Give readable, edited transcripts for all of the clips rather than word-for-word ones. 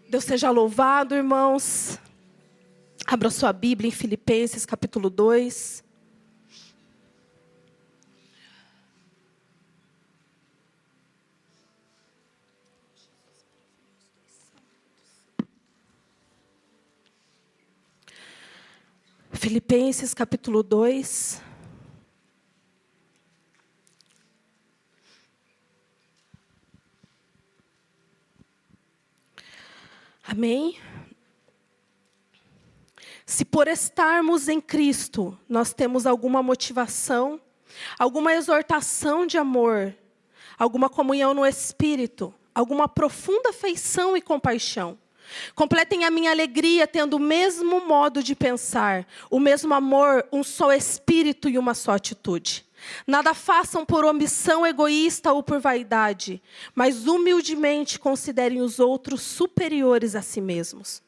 Deus seja louvado, irmãos. Abra sua Bíblia em Filipenses, capítulo 2. Filipenses, capítulo 2. Amém? Se por estarmos em Cristo, nós temos alguma motivação, alguma exortação de amor, alguma comunhão no Espírito, alguma profunda afeição e compaixão, completem a minha alegria tendo o mesmo modo de pensar, o mesmo amor, um só Espírito e uma só atitude. Nada façam por ambição egoísta ou por vaidade, mas humildemente considerem os outros superiores a si mesmos.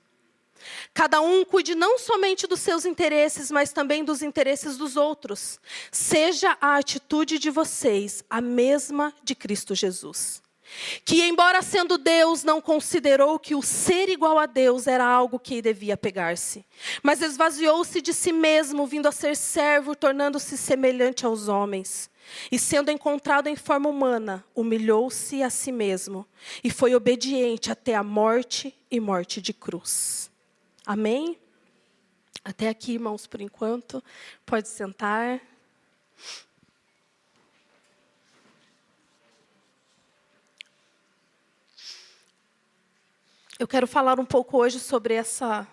Cada um cuide não somente dos seus interesses, mas também dos interesses dos outros. Seja a atitude de vocês a mesma de Cristo Jesus, que, embora sendo Deus, não considerou que o ser igual a Deus era algo que devia pegar-se, mas esvaziou-se de si mesmo, vindo a ser servo, tornando-se semelhante aos homens. E sendo encontrado em forma humana, humilhou-se a si mesmo, e foi obediente até a morte e morte de cruz. Amém? Até aqui, irmãos, por enquanto. Pode sentar. Eu quero falar um pouco hoje sobre essa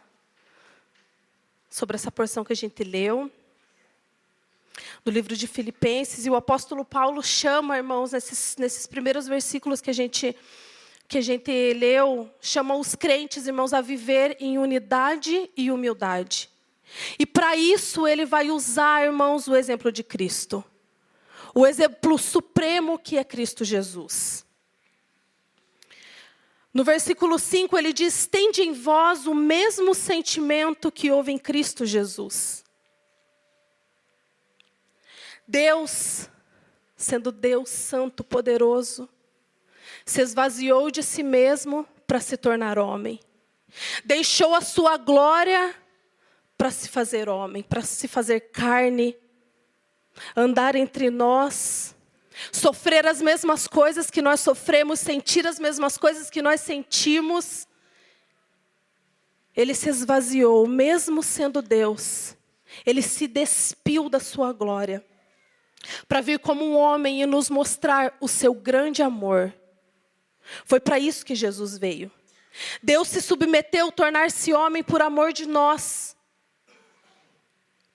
porção que a gente leu, do livro de Filipenses. E o apóstolo Paulo chama, irmãos, nesses primeiros versículos que a gente leu, chama os crentes, irmãos, a viver em unidade e humildade. E para isso ele vai usar, irmãos, o exemplo de Cristo. O exemplo supremo que é Cristo Jesus. No versículo 5 ele diz: tende em vós o mesmo sentimento que houve em Cristo Jesus. Deus, sendo Deus santo, poderoso, se esvaziou de si mesmo para se tornar homem. Deixou a sua glória para se fazer homem, para se fazer carne, andar entre nós, sofrer as mesmas coisas que nós sofremos, sentir as mesmas coisas que nós sentimos. Ele se esvaziou, mesmo sendo Deus. Ele se despiu da sua glória, para vir como um homem e nos mostrar o seu grande amor. Foi para isso que Jesus veio. Deus se submeteu a tornar-se homem por amor de nós,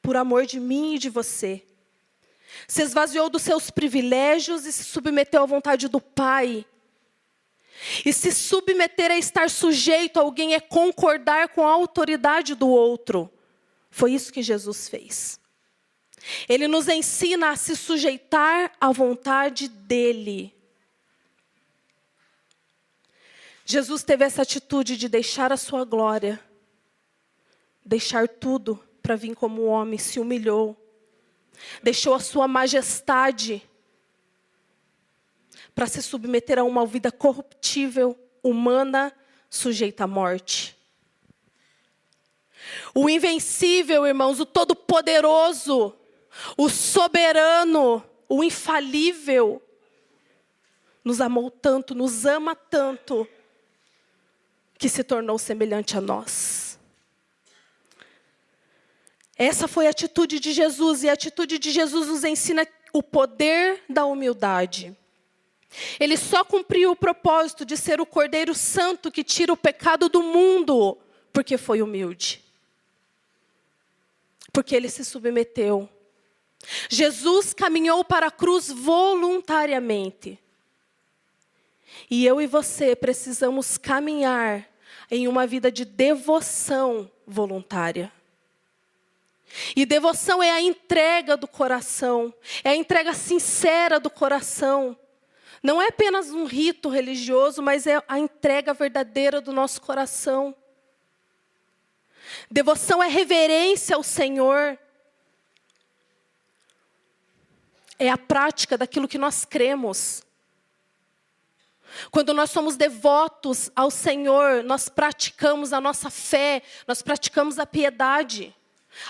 por amor de mim e de você. Se esvaziou dos seus privilégios e se submeteu à vontade do Pai. E se submeter a estar sujeito a alguém é concordar com a autoridade do outro. Foi isso que Jesus fez. Ele nos ensina a se sujeitar à vontade dEle. Jesus teve essa atitude de deixar a sua glória, deixar tudo para vir como homem, se humilhou. Deixou a sua majestade para se submeter a uma vida corruptível, humana, sujeita à morte. O invencível, irmãos, o todo-poderoso, o soberano, o infalível, nos amou tanto, nos ama tanto, que se tornou semelhante a nós. Essa foi a atitude de Jesus, e a atitude de Jesus nos ensina o poder da humildade. Ele só cumpriu o propósito de ser o Cordeiro Santo que tira o pecado do mundo, porque foi humilde. Porque ele se submeteu. Jesus caminhou para a cruz voluntariamente. E eu e você precisamos caminhar em uma vida de devoção voluntária. E devoção é a entrega do coração, é a entrega sincera do coração. Não é apenas um rito religioso, mas é a entrega verdadeira do nosso coração. Devoção é reverência ao Senhor. É a prática daquilo que nós cremos. Quando nós somos devotos ao Senhor, nós praticamos a nossa fé, nós praticamos a piedade.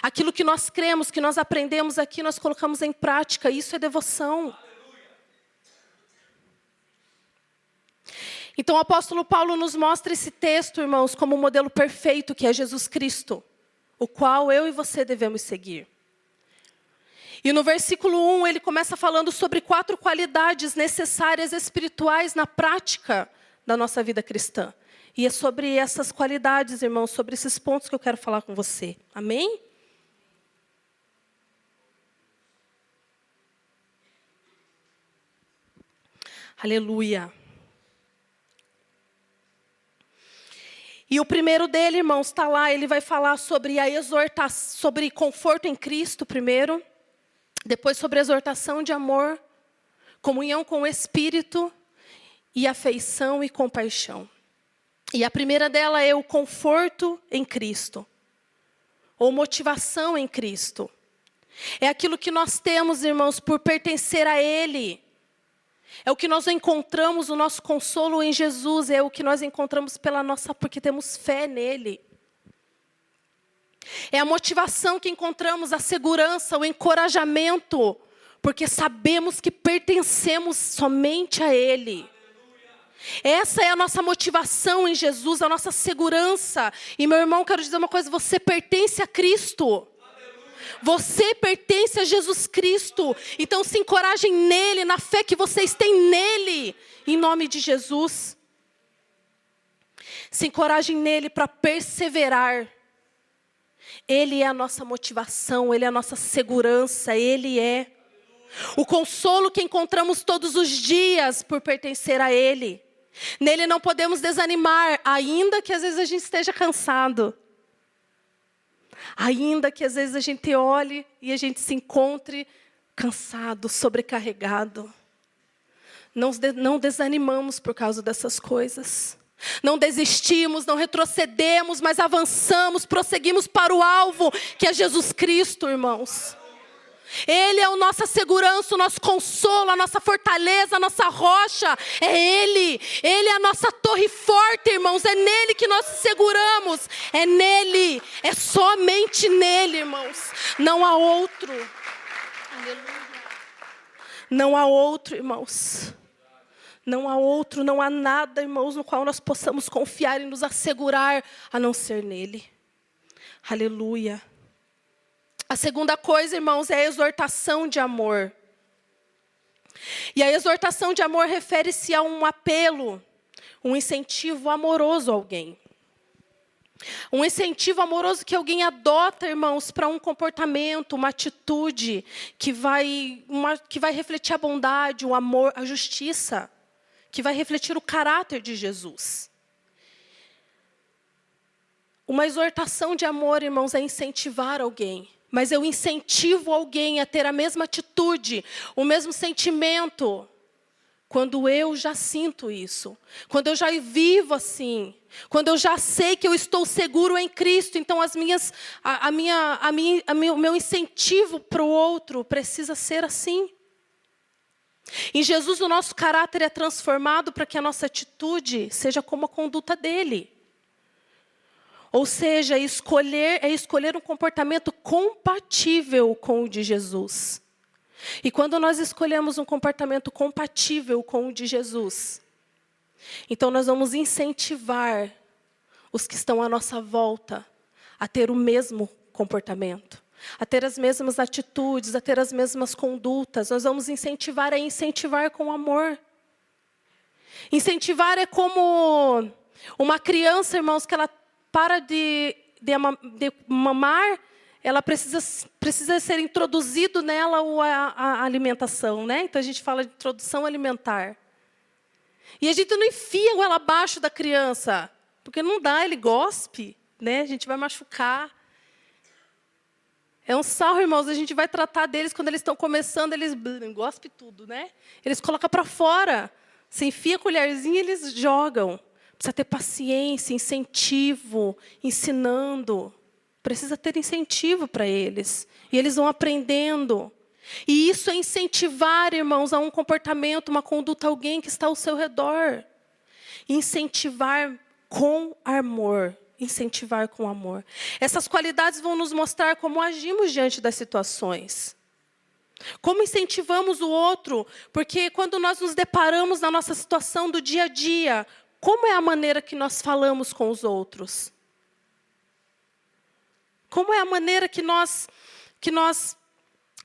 Aquilo que nós cremos, que nós aprendemos aqui, nós colocamos em prática. Isso é devoção. Então o apóstolo Paulo nos mostra esse texto, irmãos, como um modelo perfeito, que é Jesus Cristo, o qual eu e você devemos seguir. E no versículo 1, ele começa falando sobre 4 qualidades necessárias espirituais na prática da nossa vida cristã. E é sobre essas qualidades, irmãos, sobre esses pontos que eu quero falar com você. Amém? Aleluia. E o primeiro dele, irmãos, está lá, ele vai falar sobre a exortação, sobre conforto em Cristo primeiro. Depois sobre exortação de amor, comunhão com o Espírito e afeição e compaixão. E a primeira dela é o conforto em Cristo, ou motivação em Cristo. É aquilo que nós temos, irmãos, por pertencer a Ele. É o que nós encontramos, o nosso consolo em Jesus, é o que nós encontramos porque temos fé nele. É a motivação que encontramos, a segurança, o encorajamento, porque sabemos que pertencemos somente a Ele. Essa é a nossa motivação em Jesus, a nossa segurança. E meu irmão, quero dizer uma coisa, você pertence a Cristo. Você pertence a Jesus Cristo. Então se encorajem nele, na fé que vocês têm nele, em nome de Jesus. Se encorajem nele para perseverar. Ele é a nossa motivação, Ele é a nossa segurança, Ele é o consolo que encontramos todos os dias por pertencer a Ele. Nele não podemos desanimar, ainda que às vezes a gente esteja cansado. Ainda que às vezes a gente olhe e a gente se encontre cansado, sobrecarregado. Não desanimamos por causa dessas coisas. Não desistimos, não retrocedemos, mas avançamos, prosseguimos para o alvo, que é Jesus Cristo, irmãos. Ele é a nossa segurança, o nosso consolo, a nossa fortaleza, a nossa rocha. É Ele. Ele é a nossa torre forte, irmãos. É nele que nós seguramos. É nele. É somente nele, irmãos. Não há outro. Aleluia. Não há outro, irmãos. Não há outro, não há nada, irmãos, no qual nós possamos confiar e nos assegurar, a não ser nele. Aleluia. A segunda coisa, irmãos, é a exortação de amor. E a exortação de amor refere-se a um apelo, um incentivo amoroso a alguém. Um incentivo amoroso que alguém adota, irmãos, para um comportamento, uma atitude que vai refletir a bondade, o amor, a justiça, que vai refletir o caráter de Jesus. Uma exortação de amor, irmãos, é incentivar alguém. Mas eu incentivo alguém a ter a mesma atitude, o mesmo sentimento, quando eu já sinto isso. Quando eu já vivo assim. Quando eu já sei que eu estou seguro em Cristo. Então o meu incentivo para o outro precisa ser assim. Em Jesus o nosso caráter é transformado para que a nossa atitude seja como a conduta dele. Ou seja, escolher um comportamento compatível com o de Jesus. E quando nós escolhemos um comportamento compatível com o de Jesus, então nós vamos incentivar os que estão à nossa volta a ter o mesmo comportamento, a ter as mesmas atitudes, a ter as mesmas condutas. Nós vamos incentivar com amor. Incentivar é como uma criança, irmãos, que ela para de mamar, ela precisa ser introduzido nela a alimentação, né? Então a gente fala de introdução alimentar. E a gente não enfia ela abaixo da criança, porque não dá, ele gospe, né? A gente vai machucar. É um sarro, irmãos, a gente vai tratar deles quando eles estão começando, eles gospe tudo, né? Eles colocam para fora. Você enfia a colherzinha e eles jogam. Precisa ter paciência, incentivo, ensinando. Precisa ter incentivo para eles. E eles vão aprendendo. E isso é incentivar, irmãos, a um comportamento, uma conduta, alguém que está ao seu redor. Incentivar com amor. Incentivar com amor. Essas qualidades vão nos mostrar como agimos diante das situações. Como incentivamos o outro, porque quando nós nos deparamos na nossa situação do dia a dia, como é a maneira que nós falamos com os outros? Como é a maneira que nós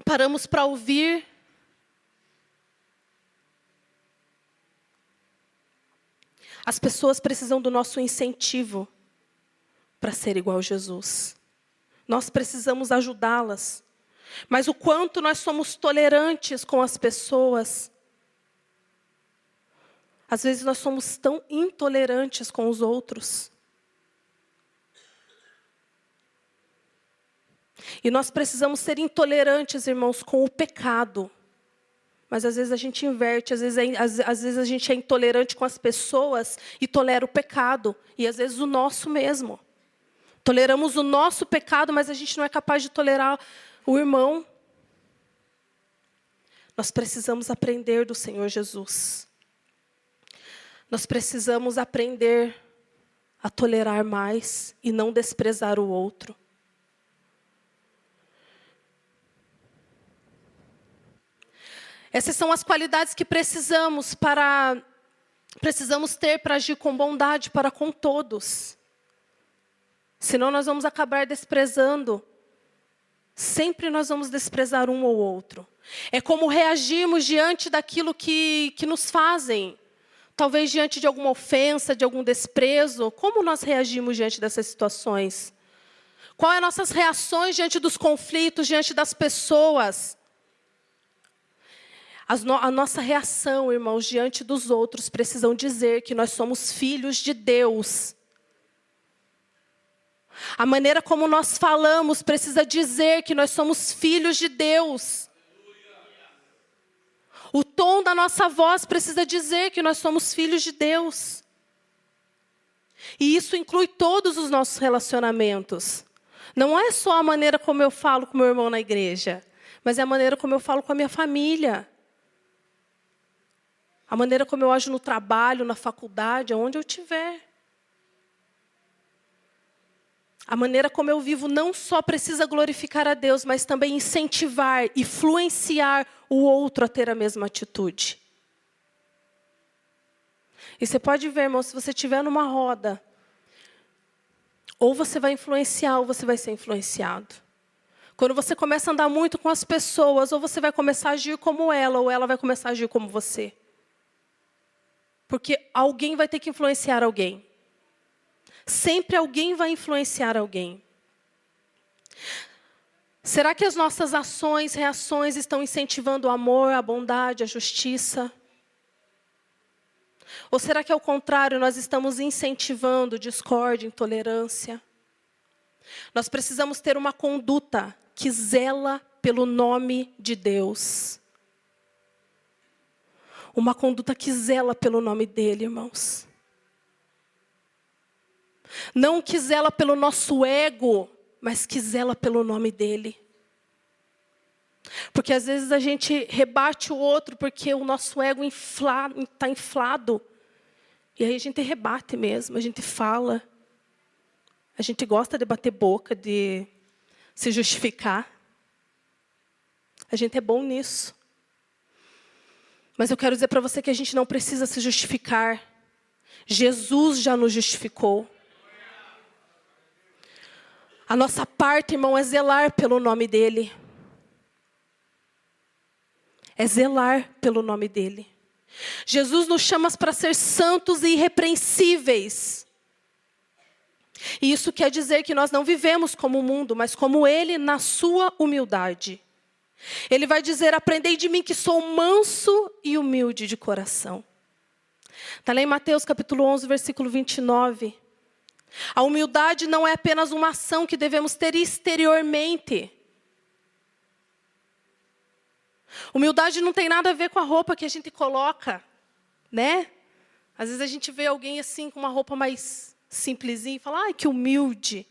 paramos para ouvir? As pessoas precisam do nosso incentivo para ser igual a Jesus. Nós precisamos ajudá-las. Mas o quanto nós somos tolerantes com as pessoas. Às vezes nós somos tão intolerantes com os outros. E nós precisamos ser intolerantes, irmãos, com o pecado. Mas às vezes a gente inverte, às vezes a gente é intolerante com as pessoas e tolera o pecado. E às vezes o nosso mesmo. Toleramos o nosso pecado, mas a gente não é capaz de tolerar o irmão. Nós precisamos aprender do Senhor Jesus. Nós precisamos aprender a tolerar mais e não desprezar o outro. Essas são as qualidades que precisamos ter para agir com bondade para com todos. Senão nós vamos acabar desprezando. Sempre nós vamos desprezar um ou outro. É como reagirmos diante daquilo que nos fazem. Talvez diante de alguma ofensa, de algum desprezo. Como nós reagimos diante dessas situações? Quais são as nossas reações diante dos conflitos, diante das pessoas? A nossa reação, irmãos, diante dos outros precisam dizer que nós somos filhos de Deus. A maneira como nós falamos precisa dizer que nós somos filhos de Deus. O tom da nossa voz precisa dizer que nós somos filhos de Deus. E isso inclui todos os nossos relacionamentos. Não é só a maneira como eu falo com meu irmão na igreja, mas é a maneira como eu falo com a minha família. A maneira como eu ajo no trabalho, na faculdade, aonde eu estiver. A maneira como eu vivo não só precisa glorificar a Deus, mas também incentivar, influenciar o outro a ter a mesma atitude. E você pode ver, irmão, se você estiver numa roda, ou você vai influenciar, ou você vai ser influenciado. Quando você começa a andar muito com as pessoas, ou você vai começar a agir como ela, ou ela vai começar a agir como você. Porque alguém vai ter que influenciar alguém. Sempre alguém vai influenciar alguém. Será que as nossas ações, reações estão incentivando o amor, a bondade, a justiça? Ou será que, ao contrário, nós estamos incentivando discórdia, intolerância? Nós precisamos ter uma conduta que zela pelo nome de Deus. Uma conduta que zela pelo nome dele, irmãos. Não que zela pelo nosso ego, mas que zela pelo nome dele. Porque às vezes a gente rebate o outro porque o nosso ego está inflado. E aí a gente rebate mesmo, a gente fala. A gente gosta de bater boca, de se justificar. A gente é bom nisso. Mas eu quero dizer para você que a gente não precisa se justificar. Jesus já nos justificou. A nossa parte, irmão, é zelar pelo nome dele. É zelar pelo nome dele. Jesus nos chama para ser santos e irrepreensíveis. E isso quer dizer que nós não vivemos como o mundo, mas como ele na sua humildade. Ele vai dizer, aprendei de mim que sou manso e humilde de coração. Está lá em Mateus capítulo 11, versículo 29. A humildade não é apenas uma ação que devemos ter exteriormente. Humildade não tem nada a ver com a roupa que a gente coloca, né? Às vezes a gente vê alguém assim com uma roupa mais simplesinha e fala, ai, que humilde.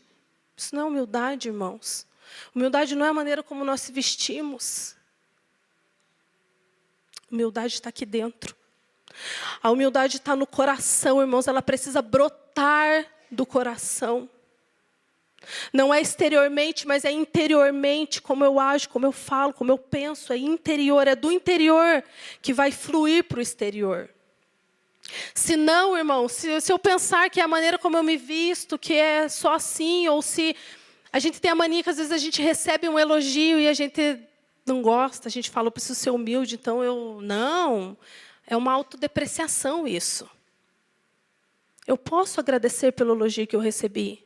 Isso não é humildade, irmãos. Humildade não é a maneira como nós se vestimos. Humildade está aqui dentro. A humildade está no coração, irmãos. Ela precisa brotar do coração. Não é exteriormente, mas é interiormente. Como eu ajo, como eu falo, como eu penso. É interior, é do interior que vai fluir para o exterior. Se não, irmão, se eu pensar que é a maneira como eu me visto, que é só assim, ou se a gente tem a mania que às vezes a gente recebe um elogio e a gente não gosta, a gente fala, eu preciso ser humilde, então eu... Não, é uma autodepreciação isso. Eu posso agradecer pelo elogio que eu recebi,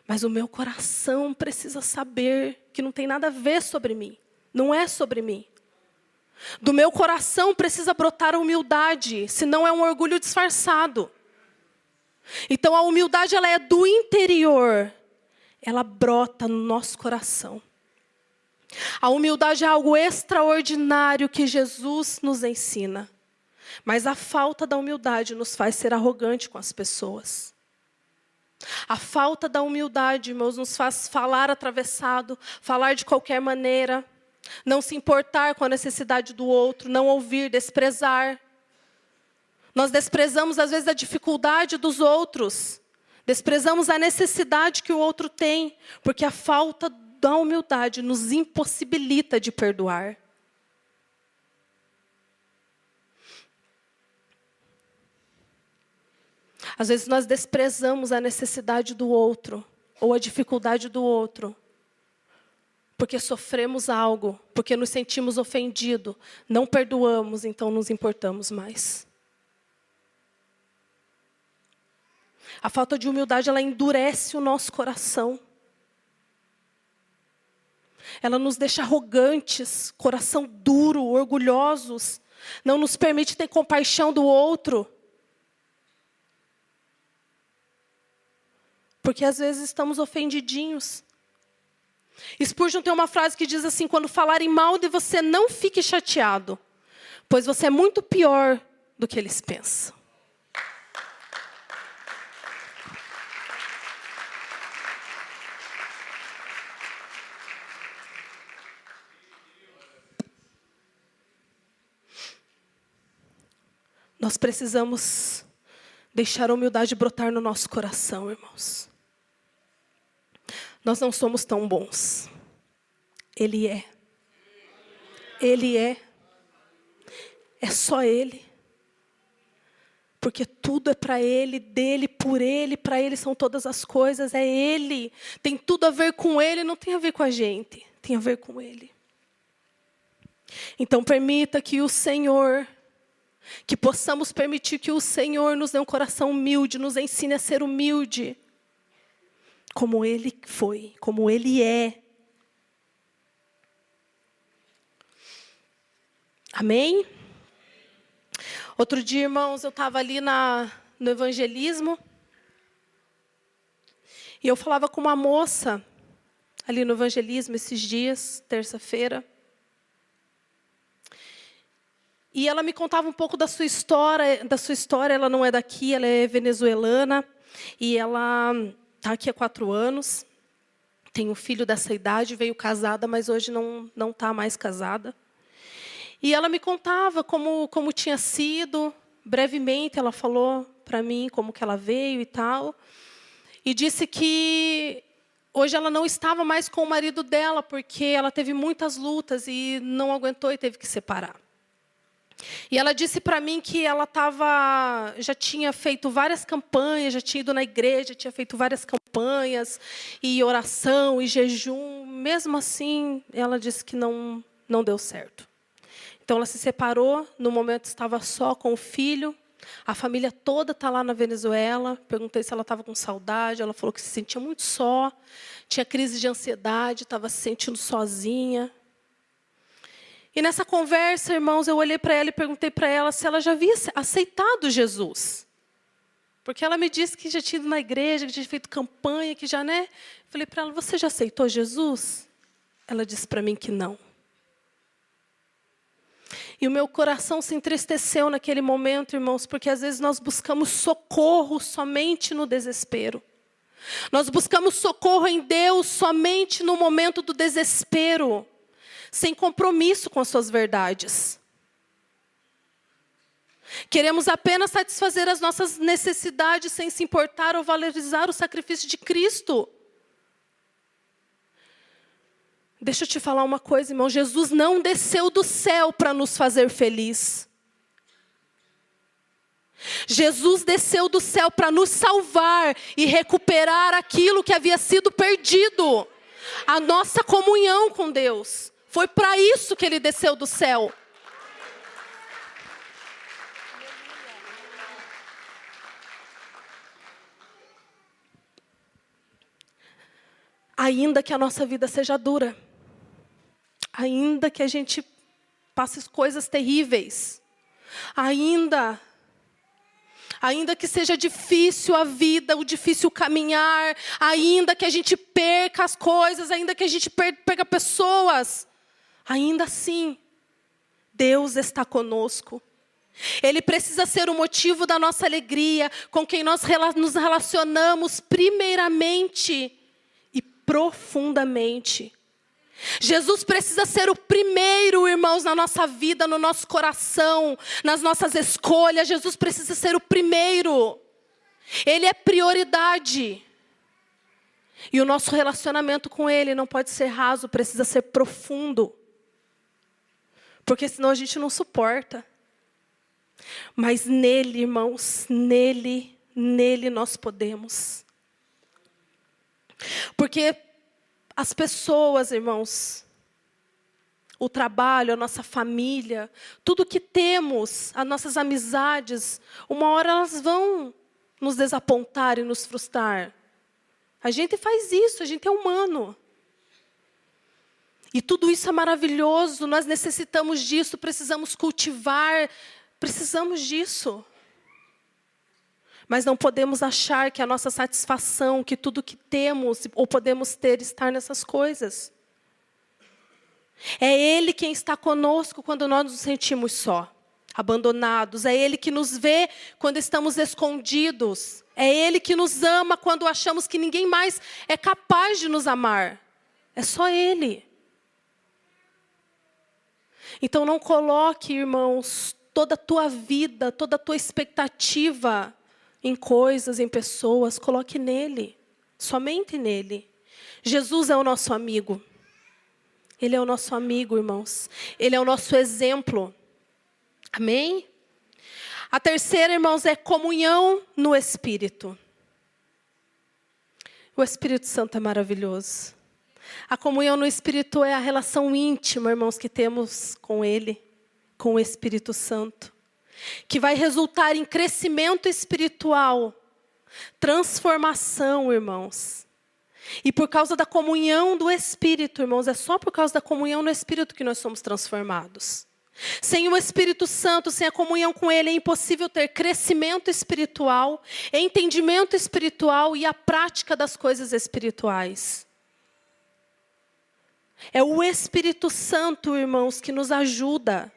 mas o meu coração precisa saber que não tem nada a ver sobre mim, não é sobre mim. Do meu coração precisa brotar a humildade, senão é um orgulho disfarçado. Então a humildade ela é do interior, ela brota no nosso coração. A humildade é algo extraordinário que Jesus nos ensina. Mas a falta da humildade nos faz ser arrogante com as pessoas. A falta da humildade, irmãos, nos faz falar atravessado, falar de qualquer maneira. Não se importar com a necessidade do outro, não ouvir, desprezar. Nós desprezamos, às vezes, a dificuldade dos outros. Desprezamos a necessidade que o outro tem, porque a falta da humildade nos impossibilita de perdoar. Às vezes, nós desprezamos a necessidade do outro, ou a dificuldade do outro, porque sofremos algo, porque nos sentimos ofendidos, não perdoamos, então nos importamos mais. A falta de humildade, ela endurece o nosso coração. Ela nos deixa arrogantes, coração duro, orgulhosos, não nos permite ter compaixão do outro. Porque às vezes estamos ofendidinhos. Spurgeon tem uma frase que diz assim, quando falarem mal de você, não fique chateado, pois você é muito pior do que eles pensam. Nós precisamos deixar a humildade brotar no nosso coração, irmãos. Nós não somos tão bons. Ele é. Ele é. É só Ele. Porque tudo é para Ele, dEle, por Ele, para Ele são todas as coisas. É Ele. Tem tudo a ver com Ele, não tem a ver com a gente. Tem a ver com Ele. Então permita que o Senhor, que possamos permitir que o Senhor nos dê um coração humilde, nos ensine a ser humilde. Como Ele foi, como Ele é. Amém? Outro dia, irmãos, eu estava ali no evangelismo. E eu falava com uma moça, ali no evangelismo, esses dias, terça-feira. E ela me contava um pouco da sua história. Ela não é daqui, ela é venezuelana. E ela está aqui há 4 anos. Tem um filho dessa idade, veio casada, mas hoje não está mais casada. E ela me contava como tinha sido. Brevemente ela falou para mim como que ela veio e tal. E disse que hoje ela não estava mais com o marido dela, porque ela teve muitas lutas e não aguentou e teve que separar. E ela disse para mim que ela já tinha feito várias campanhas, já tinha ido na igreja, tinha feito várias campanhas, e oração, e jejum. Mesmo assim, ela disse que não deu certo. Então, ela se separou, no momento estava só com o filho. A família toda está lá na Venezuela. Perguntei se ela estava com saudade. Ela falou que se sentia muito só. Tinha crise de ansiedade, estava se sentindo sozinha. E nessa conversa, irmãos, eu olhei para ela e perguntei para ela se ela já havia aceitado Jesus. Porque ela me disse que já tinha ido na igreja, que tinha feito campanha, que já, né? Falei para ela, você já aceitou Jesus? Ela disse para mim que não. E o meu coração se entristeceu naquele momento, irmãos, porque às vezes nós buscamos socorro somente no desespero. Nós buscamos socorro em Deus somente no momento do desespero, sem compromisso com as suas verdades. Queremos apenas satisfazer as nossas necessidades sem se importar ou valorizar o sacrifício de Cristo. Deixa eu te falar uma coisa, irmão. Jesus não desceu do céu para nos fazer feliz. Jesus desceu do céu para nos salvar e recuperar aquilo que havia sido perdido. A nossa comunhão com Deus. Foi para isso que Ele desceu do céu. Ainda que a nossa vida seja dura, ainda que a gente passe coisas terríveis, ainda que seja difícil a vida, o difícil caminhar, ainda que a gente perca as coisas, ainda que a gente perca pessoas, ainda assim, Deus está conosco. Ele precisa ser o motivo da nossa alegria, com quem nós nos relacionamos primeiramente e profundamente. Jesus precisa ser o primeiro, irmãos, na nossa vida, no nosso coração, nas nossas escolhas. Jesus precisa ser o primeiro. Ele é prioridade. E o nosso relacionamento com Ele não pode ser raso, precisa ser profundo. Porque senão a gente não suporta. Mas nele, irmãos, nele nós podemos. Porque as pessoas, irmãos, o trabalho, a nossa família, tudo que temos, as nossas amizades, uma hora elas vão nos desapontar e nos frustrar. A gente faz isso, a gente é humano. E tudo isso é maravilhoso, nós necessitamos disso, precisamos cultivar, precisamos disso. Mas não podemos achar que a nossa satisfação, que tudo que temos ou podemos ter, está nessas coisas. É Ele quem está conosco quando nós nos sentimos só, abandonados. É Ele que nos vê quando estamos escondidos. É Ele que nos ama quando achamos que ninguém mais é capaz de nos amar. É só Ele. Então não coloque, irmãos, toda a tua vida, toda a tua expectativa em coisas, em pessoas, coloque nele, somente nele. Jesus é o nosso amigo. Ele é o nosso amigo, irmãos. Ele é o nosso exemplo. Amém? A terceira, irmãos, é comunhão no Espírito. O Espírito Santo é maravilhoso. A comunhão no Espírito é a relação íntima, irmãos, que temos com Ele, com o Espírito Santo, que vai resultar em crescimento espiritual, transformação, irmãos. E por causa da comunhão do Espírito, irmãos, é só por causa da comunhão no Espírito que nós somos transformados. Sem o Espírito Santo, sem a comunhão com Ele, é impossível ter crescimento espiritual, entendimento espiritual e a prática das coisas espirituais. É o Espírito Santo, irmãos, que nos ajuda.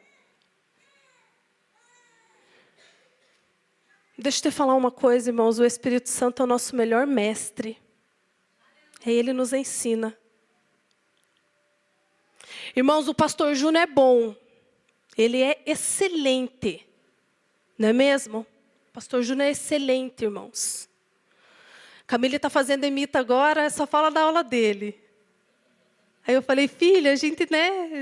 Deixa eu te falar uma coisa, irmãos. O Espírito Santo é o nosso melhor mestre. Ele nos ensina. Irmãos, o pastor Júnior é bom. Ele é excelente. Não é mesmo? O pastor Júnior é excelente, irmãos. Camila está fazendo emita agora, só fala da aula dele. Aí eu falei, filha, a gente,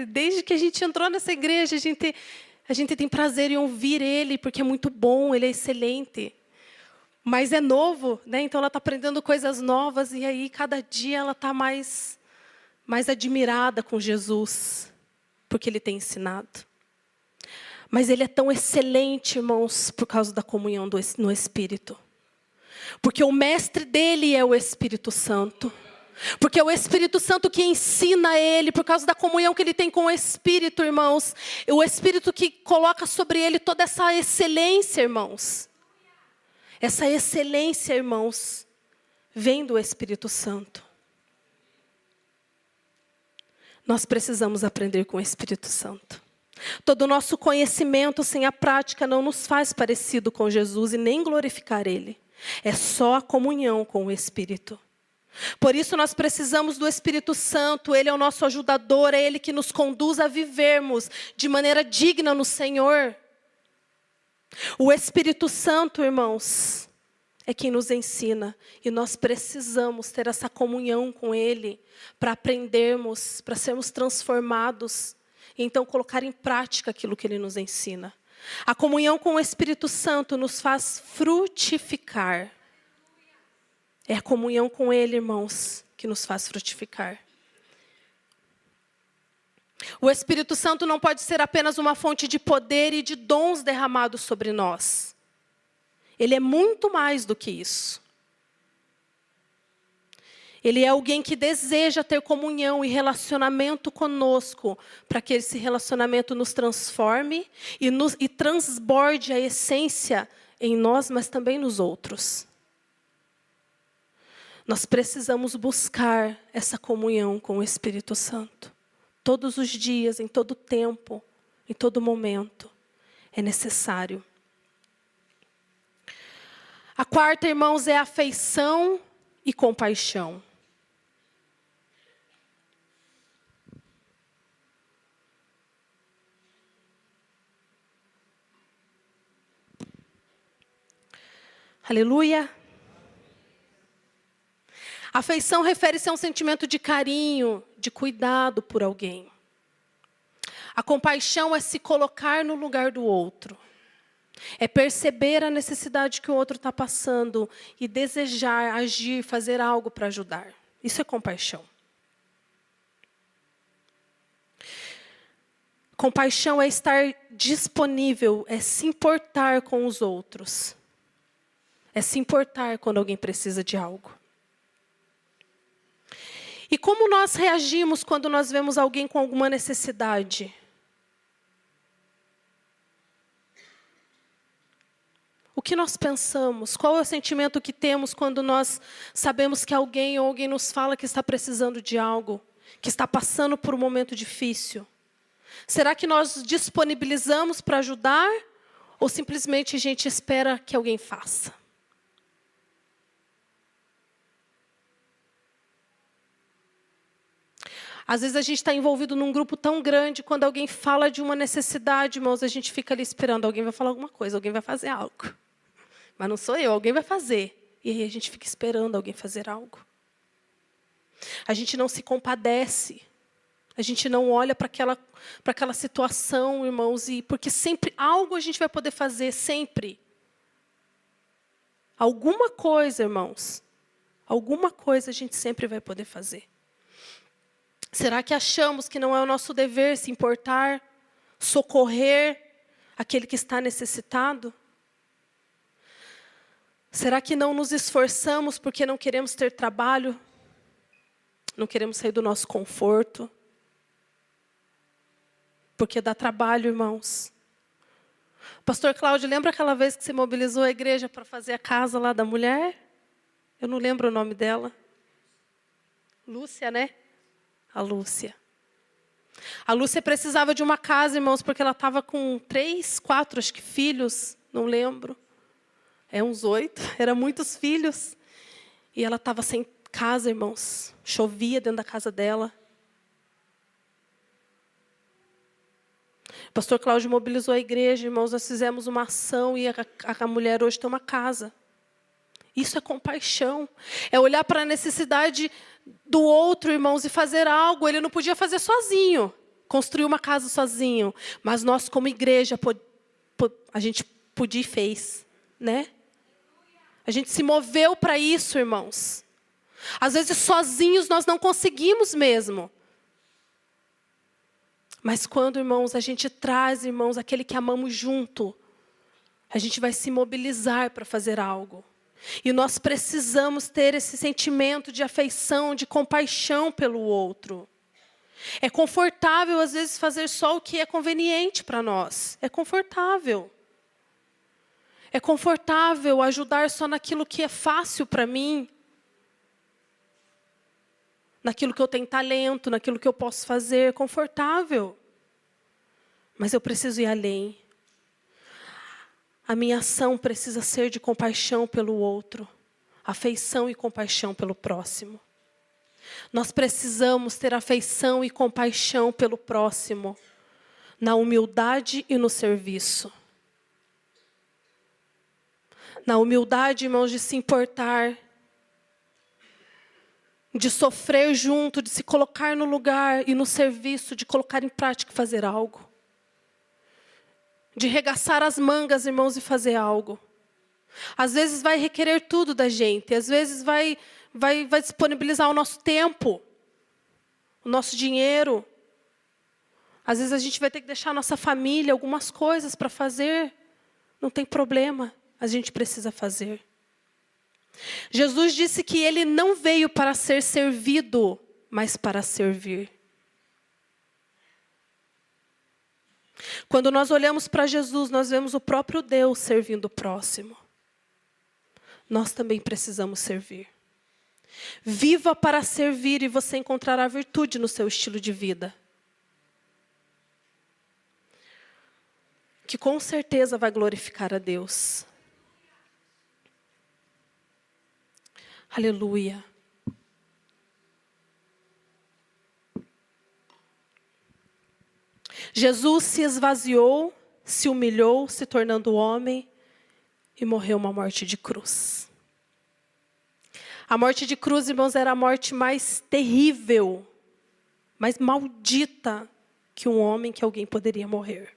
desde que a gente entrou nessa igreja, a gente tem prazer em ouvir ele, porque é muito bom, ele é excelente. Mas é novo, então ela está aprendendo coisas novas, e aí cada dia ela está mais admirada com Jesus, porque ele tem ensinado. Mas ele é tão excelente, irmãos, por causa da comunhão no Espírito. Porque o mestre dele é o Espírito Santo. Porque é o Espírito Santo que ensina ele, por causa da comunhão que ele tem com o Espírito, irmãos. O Espírito que coloca sobre ele toda essa excelência, irmãos. Essa excelência, irmãos, vem do Espírito Santo. Nós precisamos aprender com o Espírito Santo. Todo o nosso conhecimento sem a prática não nos faz parecido com Jesus e nem glorificar Ele. É só a comunhão com o Espírito. Por isso nós precisamos do Espírito Santo. Ele é o nosso ajudador, é Ele que nos conduz a vivermos de maneira digna no Senhor. O Espírito Santo, irmãos, é quem nos ensina. E nós precisamos ter essa comunhão com Ele para aprendermos, para sermos transformados. E então colocar em prática aquilo que Ele nos ensina. A comunhão com o Espírito Santo nos faz frutificar. É a comunhão com Ele, irmãos, que nos faz frutificar. O Espírito Santo não pode ser apenas uma fonte de poder e de dons derramados sobre nós. Ele é muito mais do que isso. Ele é alguém que deseja ter comunhão e relacionamento conosco, para que esse relacionamento nos transforme e transborde a essência em nós, mas também nos outros. Nós precisamos buscar essa comunhão com o Espírito Santo. Todos os dias, em todo tempo, em todo momento. É necessário. A quarta, irmãos, é afeição e compaixão. Aleluia. Afeição refere-se a um sentimento de carinho, de cuidado por alguém. A compaixão é se colocar no lugar do outro. É perceber a necessidade que o outro está passando e desejar, agir, fazer algo para ajudar. Isso é compaixão. Compaixão é estar disponível, é se importar com os outros. É se importar quando alguém precisa de algo. E como nós reagimos quando nós vemos alguém com alguma necessidade? O que nós pensamos? Qual é o sentimento que temos quando nós sabemos que alguém ou alguém nos fala que está precisando de algo, que está passando por um momento difícil? Será que nós disponibilizamos para ajudar ou simplesmente a gente espera que alguém faça? Às vezes a gente está envolvido num grupo tão grande, quando alguém fala de uma necessidade, irmãos, a gente fica ali esperando, alguém vai falar alguma coisa, alguém vai fazer algo. Mas não sou eu, alguém vai fazer. E aí a gente fica esperando alguém fazer algo. A gente não se compadece. A gente não olha para aquela situação, irmãos, porque sempre algo a gente vai poder fazer, sempre. Alguma coisa, irmãos, alguma coisa a gente sempre vai poder fazer. Será que achamos que não é o nosso dever se importar, socorrer aquele que está necessitado? Será que não nos esforçamos porque não queremos ter trabalho? Não queremos sair do nosso conforto? Porque dá trabalho, irmãos. Pastor Cláudio, lembra aquela vez que você mobilizou a igreja para fazer a casa lá da mulher? Eu não lembro o nome dela. Lúcia, né? A Lúcia. A Lúcia precisava de uma casa, irmãos, porque ela estava com 3, 4, acho que filhos, não lembro. Uns 8, eram muitos filhos. E ela estava sem casa, irmãos. Chovia dentro da casa dela. O pastor Cláudio mobilizou a igreja, irmãos. Nós fizemos uma ação e a mulher hoje tem uma casa. Isso é compaixão. É olhar para a necessidade do outro, irmãos, e fazer algo. Ele não podia fazer sozinho. Construir uma casa sozinho. Mas nós, como igreja, a gente podia e fez. Né? A gente se moveu para isso, irmãos. Às vezes, sozinhos, nós não conseguimos mesmo. Mas quando, irmãos, a gente traz, irmãos, aquele que amamos junto, a gente vai se mobilizar para fazer algo. E nós precisamos ter esse sentimento de afeição, de compaixão pelo outro. É confortável, às vezes, fazer só o que é conveniente para nós. É confortável. É confortável ajudar só naquilo que é fácil para mim. Naquilo que eu tenho talento, naquilo que eu posso fazer. É confortável. Mas eu preciso ir além. A minha ação precisa ser de compaixão pelo outro. Afeição e compaixão pelo próximo. Nós precisamos ter afeição e compaixão pelo próximo. Na humildade e no serviço. Na humildade, irmãos, de se importar, de sofrer junto, de se colocar no lugar e no serviço, de colocar em prática e fazer algo. De regaçar as mangas, irmãos, e fazer algo. Às vezes vai requerer tudo da gente, às vezes vai disponibilizar o nosso tempo, o nosso dinheiro. Às vezes a gente vai ter que deixar a nossa família, algumas coisas para fazer. Não tem problema, a gente precisa fazer. Jesus disse que Ele não veio para ser servido, mas para servir. Quando nós olhamos para Jesus, nós vemos o próprio Deus servindo o próximo. Nós também precisamos servir. Viva para servir e você encontrará virtude no seu estilo de vida. Que com certeza vai glorificar a Deus. Aleluia. Jesus se esvaziou, se humilhou, se tornando homem e morreu uma morte de cruz. A morte de cruz, irmãos, era a morte mais terrível, mais maldita que um homem, que alguém poderia morrer.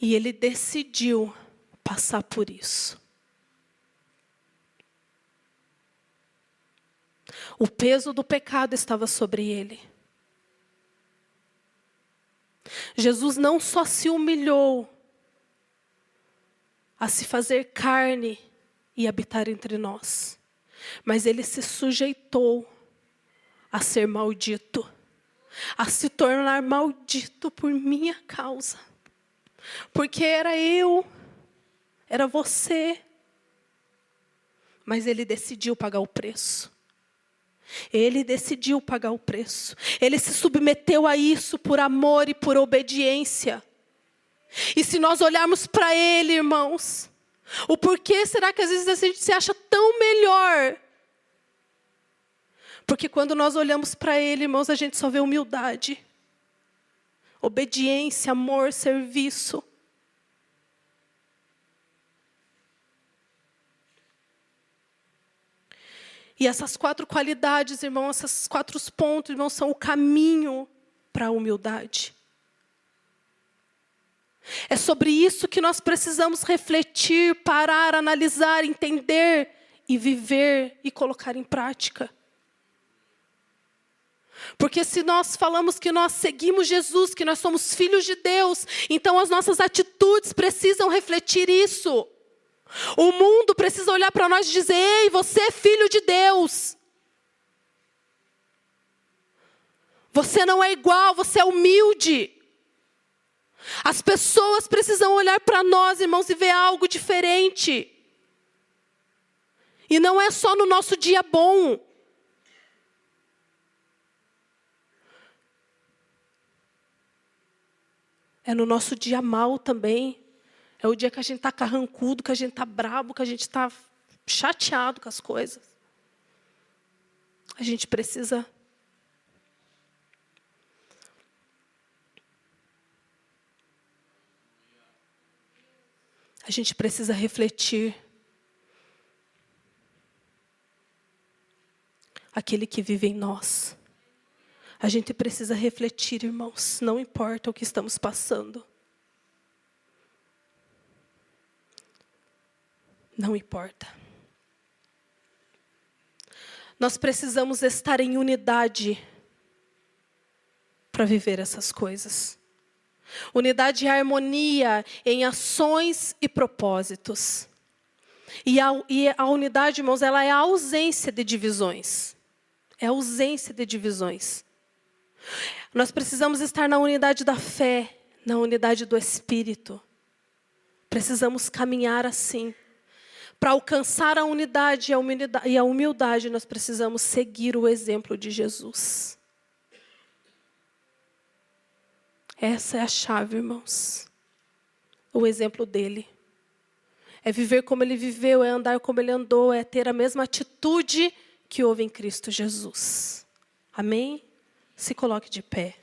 E Ele decidiu passar por isso. O peso do pecado estava sobre Ele. Jesus não só se humilhou a se fazer carne e habitar entre nós, mas Ele se sujeitou a ser maldito, a se tornar maldito por minha causa. Porque era eu, era você, mas Ele decidiu pagar o preço. Ele decidiu pagar o preço. Ele se submeteu a isso por amor e por obediência. E se nós olharmos para Ele, irmãos, o porquê será que às vezes a gente se acha tão melhor? Porque quando nós olhamos para Ele, irmãos, a gente só vê humildade, obediência, amor, serviço. E essas 4 qualidades, irmão, esses 4 pontos, irmão, são o caminho para a humildade. É sobre isso que nós precisamos refletir, parar, analisar, entender e viver e colocar em prática. Porque se nós falamos que nós seguimos Jesus, que nós somos filhos de Deus, então as nossas atitudes precisam refletir isso. O mundo precisa olhar para nós e dizer: ei, você é filho de Deus. Você não é igual, você é humilde. As pessoas precisam olhar para nós, irmãos, e ver algo diferente. E não é só no nosso dia bom. É no nosso dia mal também. É o dia que a gente está carrancudo, que a gente está brabo, que a gente está chateado com as coisas. A gente precisa refletir. Aquele que vive em nós. A gente precisa refletir, irmãos, não importa o que estamos passando. Não importa. Nós precisamos estar em unidade para viver essas coisas. Unidade e harmonia em ações e propósitos. E a unidade, irmãos, ela é a ausência de divisões. É a ausência de divisões. Nós precisamos estar na unidade da fé, na unidade do Espírito. Precisamos caminhar assim. Para alcançar a unidade e a humildade, nós precisamos seguir o exemplo de Jesus. Essa é a chave, irmãos. O exemplo dele. É viver como ele viveu, é andar como ele andou, é ter a mesma atitude que houve em Cristo Jesus. Amém? Se coloque de pé.